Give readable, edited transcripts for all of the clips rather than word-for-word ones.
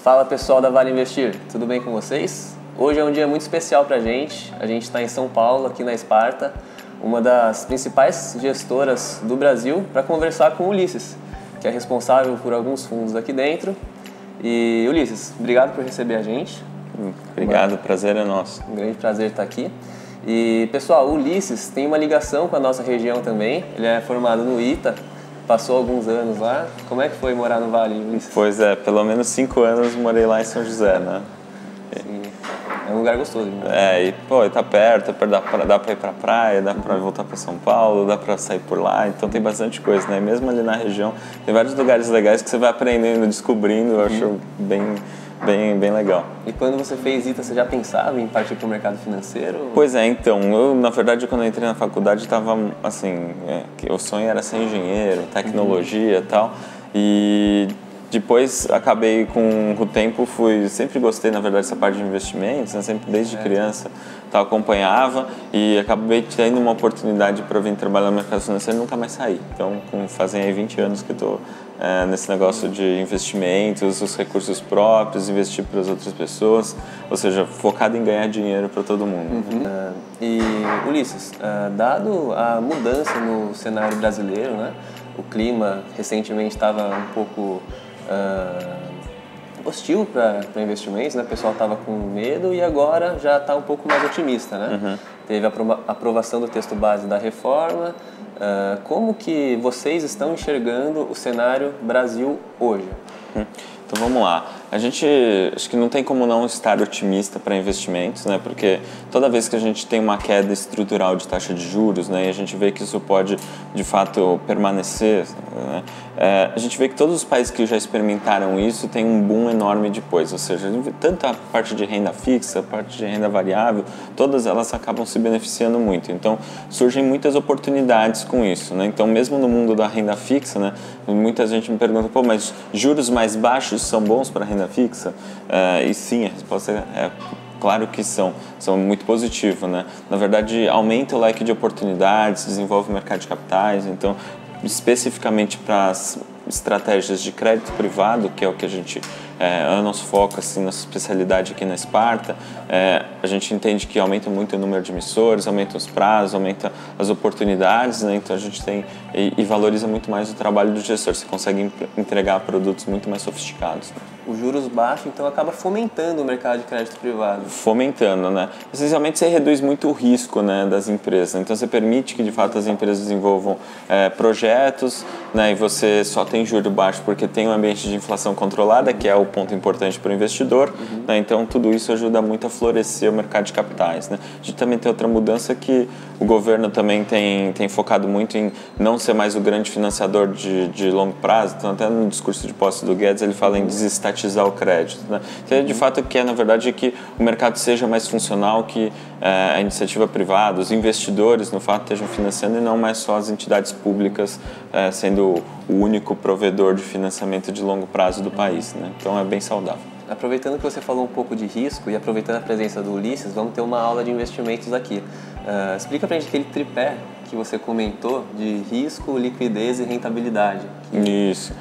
Fala pessoal da Vale Investir, tudo bem com vocês? Hoje é um dia muito especial para a gente está em São Paulo, aqui na Sparta, uma das principais gestoras do Brasil, para conversar com o Ulisses, que é responsável por alguns fundos aqui dentro. E Ulisses, obrigado por receber a gente. Obrigado, o prazer é nosso. Um grande prazer estar aqui. E pessoal, o Ulisses tem uma ligação com a nossa região também, ele é formado no ITA, passou alguns anos lá. Como é que foi morar no Vale, Ulisses? Pois é, pelo menos 5 anos morei lá em São José, né? Sim, é um lugar gostoso. Né? Tá perto, dá pra ir pra praia, dá pra voltar pra São Paulo, dá pra sair por lá, então tem bastante coisa, né? Mesmo ali na região, tem vários lugares legais que você vai aprendendo, descobrindo, eu acho bem legal. E quando você fez ITA, você já pensava em partir para o mercado financeiro? Pois é, então, eu na verdade quando eu entrei na faculdade estava assim, o sonho era ser engenheiro, tecnologia e tal, e depois acabei com o tempo, sempre gostei na verdade dessa parte de investimentos, né? Sempre desde criança acompanhava e acabei tendo uma oportunidade para vir trabalhar no mercado financeiro e nunca mais saí. Então, fazem aí 20 anos que estou nesse negócio de investimentos, os recursos próprios, investir para as outras pessoas, ou seja, focado em ganhar dinheiro para todo mundo. E Ulisses, dado a mudança no cenário brasileiro, né, o clima recentemente estava um pouco hostil para investimentos, né? O pessoal estava com medo e agora já está um pouco mais otimista, né? Teve a aprovação do texto base da reforma. Como que vocês estão enxergando o cenário Brasil hoje? Então vamos lá. Acho que não tem como não estar otimista para investimentos, né? Porque toda vez que a gente tem uma queda estrutural de taxa de juros, né, e a gente vê que isso pode de fato permanecer, né, a gente vê que todos os países que já experimentaram isso têm um boom enorme depois, ou seja, tanto a parte de renda fixa, a parte de renda variável, todas elas acabam se beneficiando muito. Então surgem muitas oportunidades com isso, né? Então mesmo no mundo da renda fixa, né, muita gente me pergunta, mas juros mais baixos são bons para renda fixa? E sim, a resposta é claro que são muito positivos, né? Na verdade, aumenta o leque de oportunidades, desenvolve o mercado de capitais, então, especificamente para as estratégias de crédito privado, que é o que a gente é o nosso foco, assim, nossa especialidade aqui na Sparta, a gente entende que aumenta muito o número de emissores, aumenta os prazos, aumenta as oportunidades, né? Então a gente tem e valoriza muito mais o trabalho do gestor, você consegue entregar produtos muito mais sofisticados. Né? Os juros baixos, então, acaba fomentando o mercado de crédito privado. Fomentando, né? Essencialmente, você reduz muito o risco, né, das empresas. Então, você permite que, de fato, as empresas desenvolvam projetos, né, e você só tem juro baixo porque tem um ambiente de inflação controlada, que é o ponto importante para o investidor. Né? Então, tudo isso ajuda muito a florescer o mercado de capitais. Né? A gente também tem outra mudança que o governo também tem focado muito em não ser mais o grande financiador de longo prazo. Então, até no discurso de posse do Guedes, ele fala em desestatizar o crédito. Né? Então, de fato, o que na verdade, é que o mercado seja mais funcional, que a iniciativa privada, os investidores, no fato, estejam financiando e não mais só as entidades públicas sendo o único provedor de financiamento de longo prazo do país. Né? Então, é bem saudável. Aproveitando que você falou um pouco de risco e aproveitando a presença do Ulisses, vamos ter uma aula de investimentos aqui. Explica pra gente aquele tripé que você comentou de risco, liquidez e rentabilidade. Isso.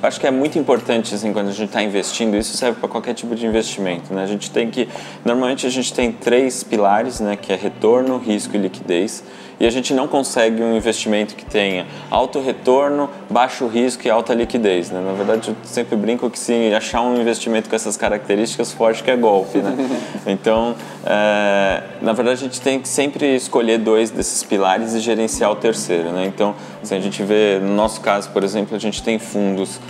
Acho que é muito importante, assim, quando a gente está investindo, isso serve para qualquer tipo de investimento, né? Normalmente a gente tem 3 pilares, né, que é retorno, risco e liquidez, e a gente não consegue um investimento que tenha alto retorno, baixo risco e alta liquidez, né? Na verdade, eu sempre brinco que se achar um investimento com essas características, forte que é golpe, né? Então, na verdade, a gente tem que sempre escolher 2 desses pilares e gerenciar o terceiro, né? Então, assim, a gente vê, no nosso caso, por exemplo, a gente tem fundos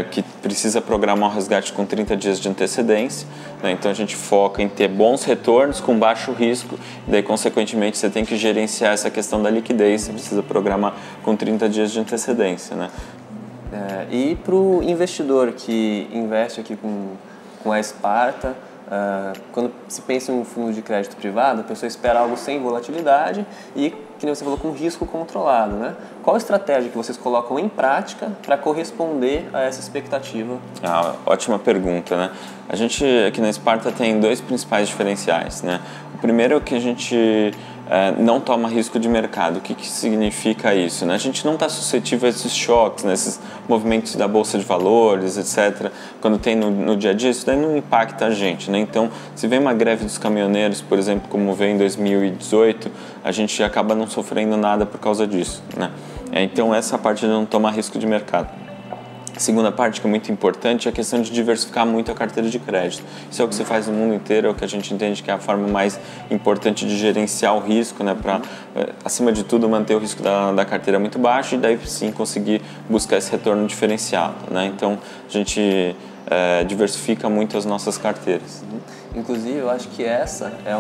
que precisa programar o resgate com 30 dias de antecedência, né? Então a gente foca em ter bons retornos com baixo risco, e daí consequentemente você tem que gerenciar essa questão da liquidez, você precisa programar com 30 dias de antecedência, né? E para o investidor que investe aqui com a Sparta, quando se pensa em um fundo de crédito privado, a pessoa espera algo sem volatilidade e, que nem você falou, com risco controlado, né? Qual a estratégia que vocês colocam em prática para corresponder a essa expectativa? Ótima pergunta, né? A gente aqui na Sparta tem 2 principais diferenciais, né? O primeiro é que a gente não toma risco de mercado. O que significa isso, né? A gente não está suscetível a esses choques, né? Esses movimentos da bolsa de valores, etc. Quando tem no dia a dia, isso daí não impacta a gente, né? Então, se vem uma greve dos caminhoneiros, por exemplo, como veio em 2018, a gente acaba não sofrendo nada por causa disso, né? Então, essa parte de não tomar risco de mercado. A segunda parte, que é muito importante, é a questão de diversificar muito a carteira de crédito. Isso é o que se faz no mundo inteiro, é o que a gente entende que é a forma mais importante de gerenciar o risco, né, para, acima de tudo, manter o risco da carteira muito baixo e daí sim conseguir buscar esse retorno diferenciado, né? Então, a gente diversifica muito as nossas carteiras. Inclusive, eu acho que essa é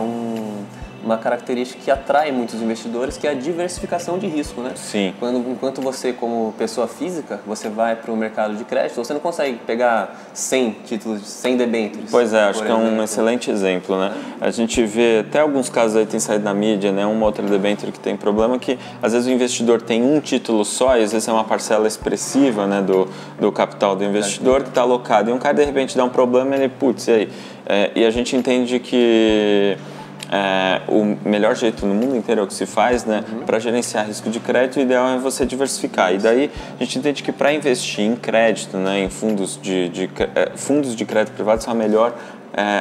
uma característica que atrai muitos investidores, que é a diversificação de risco, né? Sim. Enquanto você, como pessoa física, você vai para o mercado de crédito, você não consegue pegar 100 títulos, 100 debêntures. Pois é, acho que é um excelente exemplo, né? A gente vê, até alguns casos aí tem saído na mídia, né? Uma outra debênture que tem problema que, às vezes, o investidor tem um título só e, às vezes, é uma parcela expressiva, né, do capital do investidor que está alocado. E um cara, de repente, dá um problema e ele, putz, e aí? E a gente entende que o melhor jeito no mundo inteiro é o que se faz, né, para gerenciar risco de crédito, o ideal é você diversificar. E daí a gente entende que para investir em crédito, né, em fundos de crédito privado, são a melhor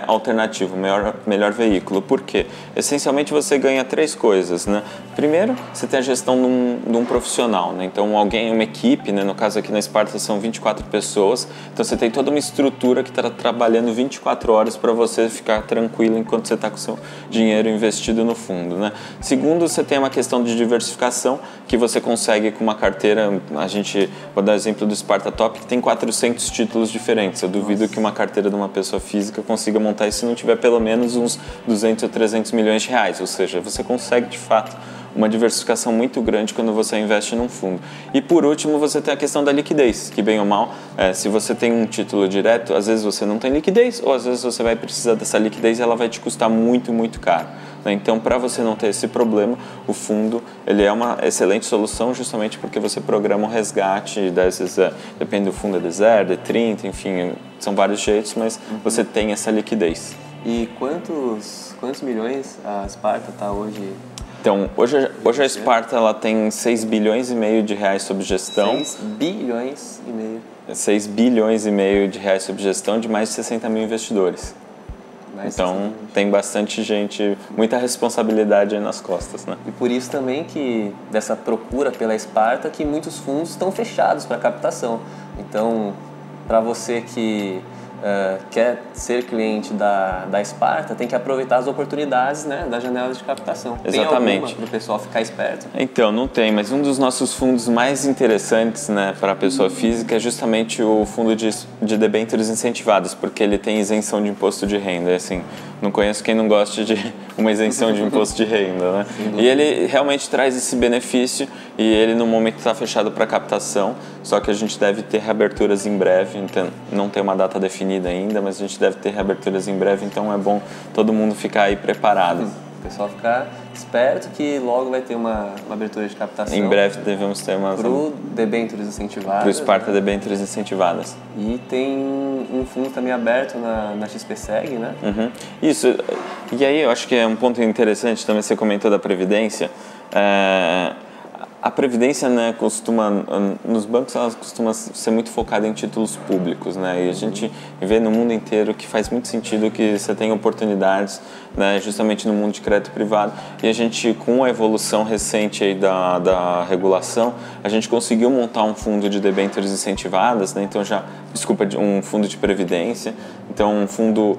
alternativa, o melhor veículo. Por quê? Essencialmente você ganha três coisas, né? Primeiro, você tem a gestão de um profissional, né? Então, uma equipe, né? No caso aqui na Sparta são 24 pessoas, então você tem toda uma estrutura que está trabalhando 24 horas para você ficar tranquilo enquanto você está com o seu dinheiro investido no fundo, né? Segundo, você tem uma questão de diversificação que você consegue com uma carteira, vou dar exemplo do Sparta Top, que tem 400 títulos diferentes. Eu duvido que uma carteira de uma pessoa física consiga montar isso se não tiver pelo menos uns 200 ou 300 milhões de reais, ou seja, você consegue de fato uma diversificação muito grande quando você investe num fundo. E por último, você tem a questão da liquidez, que bem ou mal, se você tem um título direto, às vezes você não tem liquidez, ou às vezes você vai precisar dessa liquidez e ela vai te custar muito, muito caro. Então, para você não ter esse problema, o fundo ele é uma excelente solução justamente porque você programa o resgate, depende do fundo, é de 0, de 30, enfim, são vários jeitos, mas você tem essa liquidez. E quantos milhões a Sparta está hoje? Então, hoje a Sparta ela tem 6 bilhões e meio de reais sob gestão. 6 bilhões e meio. 6 bilhões e meio de reais sob gestão de mais de 60 mil investidores. Então, tem bastante gente, muita responsabilidade aí nas costas, né? E por isso também que, dessa procura pela Sparta, que muitos fundos estão fechados para captação. Então, para você que quer ser cliente da Sparta, tem que aproveitar as oportunidades, né, das janelas de captação. Exatamente. Tem alguma para o pessoal ficar esperto? Então, não tem, mas um dos nossos fundos mais interessantes, né, para a pessoa física é justamente o fundo de debêntures incentivadas, porque ele tem isenção de imposto de renda. Assim, não conheço quem não goste de uma isenção de imposto de renda, né? E ele realmente traz esse benefício e ele no momento está fechado para captação, só que a gente deve ter reaberturas em breve, então não tem uma data definida ainda, mas a gente deve ter reaberturas em breve, então é bom todo mundo ficar aí preparado. O pessoal ficar esperto que logo vai ter uma abertura de captação. Em breve devemos ter uma... Para o debêntures incentivadas. Para o Sparta debêntures incentivadas. E tem um fundo também aberto na XPSeg, né? Isso. E aí eu acho que é um ponto interessante também, você comentou da Previdência. A Previdência, né, nos bancos ela costuma ser muito focada em títulos públicos, né, e a gente vê no mundo inteiro que faz muito sentido que você tenha oportunidades, né, justamente no mundo de crédito privado, e a gente, com a evolução recente aí da regulação, a gente conseguiu montar um fundo de debêntures incentivadas, né, um fundo de previdência, então um fundo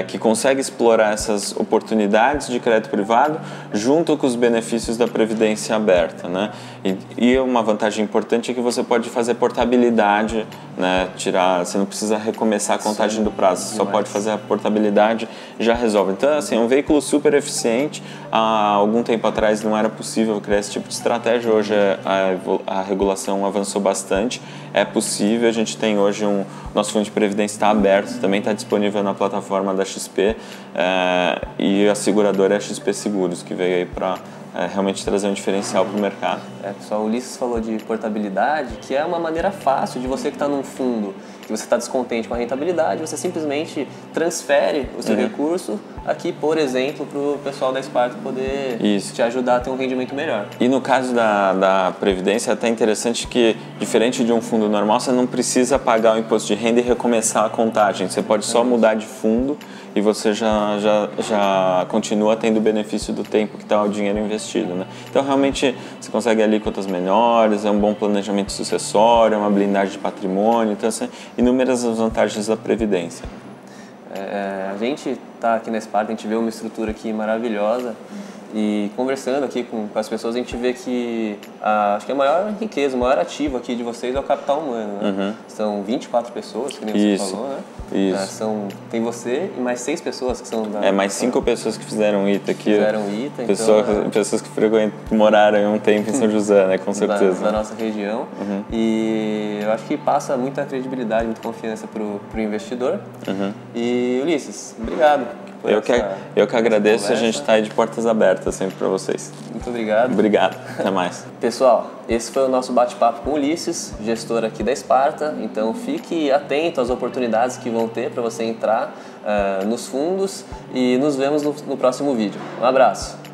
que consegue explorar essas oportunidades de crédito privado junto com os benefícios da previdência aberta, né? E uma vantagem importante é que você pode fazer portabilidade, né? Você não precisa recomeçar a contagem do prazo, só pode fazer a portabilidade e já resolve. Então, assim, é um veículo super eficiente. Há algum tempo atrás não era possível criar esse tipo de estratégia, hoje a regulação avançou bastante, é possível, a gente tem hoje nosso fundo de previdência está aberto, também está disponível na plataforma da XP e a seguradora é a XP Seguros, que veio aí para realmente trazer um diferencial para o mercado. Pessoal, o Ulisses falou de portabilidade, que é uma maneira fácil de você que está num fundo que você está descontente com a rentabilidade, você simplesmente transfere o seu recurso aqui, por exemplo, para o pessoal da Esparta poder te ajudar a ter um rendimento melhor. E no caso da Previdência, é até interessante que, diferente de um fundo normal, você não precisa pagar o imposto de renda e recomeçar a contagem. Você pode só mudar de fundo e você já continua tendo o benefício do tempo que está o dinheiro investido, né? Então, realmente, você consegue alíquotas menores, é um bom planejamento sucessório, é uma blindagem de patrimônio, então, assim, inúmeras as vantagens da Previdência. A gente está aqui na Esparta, a gente vê uma estrutura aqui maravilhosa e conversando aqui com as pessoas, a gente vê que acho que a maior riqueza, o maior ativo aqui de vocês é o capital humano, né? São 24 pessoas, que nem você falou, né? Isso. Tem você e mais 6 pessoas que são da... mais 5 pessoas que fizeram ITA aqui. Pessoas que moraram um tempo em São José, né? Com certeza. Da nossa região. E eu acho que passa muita credibilidade, muita confiança para o investidor. E, Ulisses, obrigado. Eu que agradeço, a gente está aí de portas abertas sempre para vocês. Muito obrigado. Obrigado, até mais. Pessoal, esse foi o nosso bate-papo com o Ulisses, gestor aqui da Esparta. Então fique atento às oportunidades que vão ter para você entrar nos fundos e nos vemos no próximo vídeo. Um abraço.